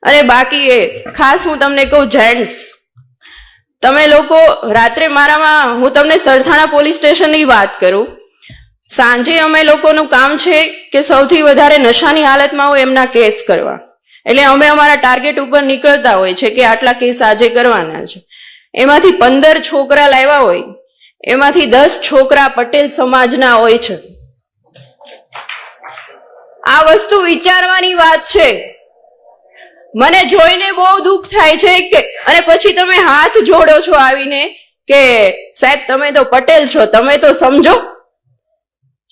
અને બાકી એ ખાસ હું તમને કહું, જેન્ટ્સ તમે લોકો રાત્રે હું તમને સરથાણા પોલીસ સ્ટેશનની વાત કરું, સાંજે અમે લોકોનું કામ છે કે સૌથી વધારે નશાની હાલતમાં હોય એમના કેસ કરવા, એટલે અમે અમારા ટાર્ગેટ ઉપર નીકળતા હોય છે કે આટલા કેસ આજે કરવાના છે. એમાંથી 15 છોકરા લાવ્યા હોય, એમાંથી 10 છોકરા પટેલ સમાજના હોય છે. આ વસ્તુ વિચારવાની વાત છે. મને જોઈને બહુ દુઃખ થાય છે કે અને પછી તમે હાથ જોડો છો આવીને કે સાહેબ તમે તો પટેલ છો, તમે તો સમજો.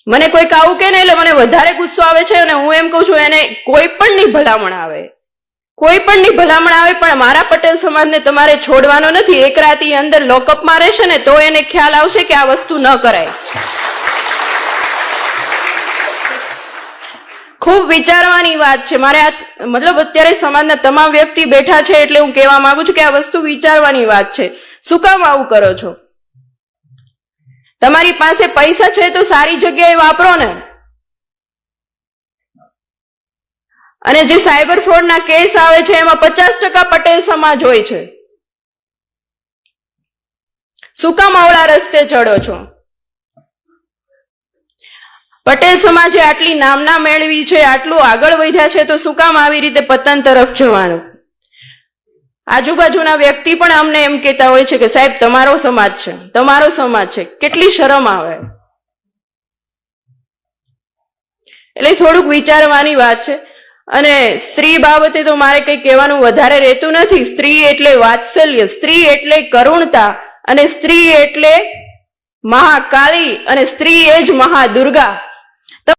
મને કોઈક આવું કે ને એટલે મને વધારે ગુસ્સો આવે છે. અને હું એમ કહું છું, એને કોઈ પણની ભલામણ આવે, પણ મારા પટેલ સમાજને તમારે છોડવાનો નથી. એક રાતી અંદર લોકઅપમાં રહેશે ને તો એને ખ્યાલ આવશે કે આ વસ્તુ ન કરાય. ખૂબ વિચારવાની વાત છે. મારે મતલબ અત્યારે સમાજના તમામ વ્યક્તિ બેઠા છે એટલે હું કહેવા માંગુ છું કે આ વસ્તુ વિચારવાની વાત છે. શું કામ આવું કરો છો? તમારી પાસે પૈસા છે તો સારી જગ્યાએ વાપરો ને. અને જે સાયબર ફ્રોડના કેસ આવે છે એમાં 50% પટેલ સમાજ હોય છે. શું કામ આવડા રસ્તે ચડો છો? પટેલ સમાજે આટલી નામના મેળવી છે, આટલું આગળ વધ્યા છે, તો શું કામ આવી રીતે પતન તરફ જવાનું? આજુબાજુના વ્યક્તિ પણ અમને એમ કહેતા હોય છે કે સાહેબ તમારો સમાજ છે. કેટલી શરમ આવે. એટલે થોડુંક વિચારવાની વાત છે. અને સ્ત્રી બાબતે તો મારે કંઈ કહેવાનું વધારે રહેતું નથી. સ્ત્રી એટલે વાત્સલ્ય, સ્ત્રી એટલે કરુણતા, અને સ્ત્રી એટલે મહાકાળી, અને સ્ત્રી એ જ મહાદુર્ગા.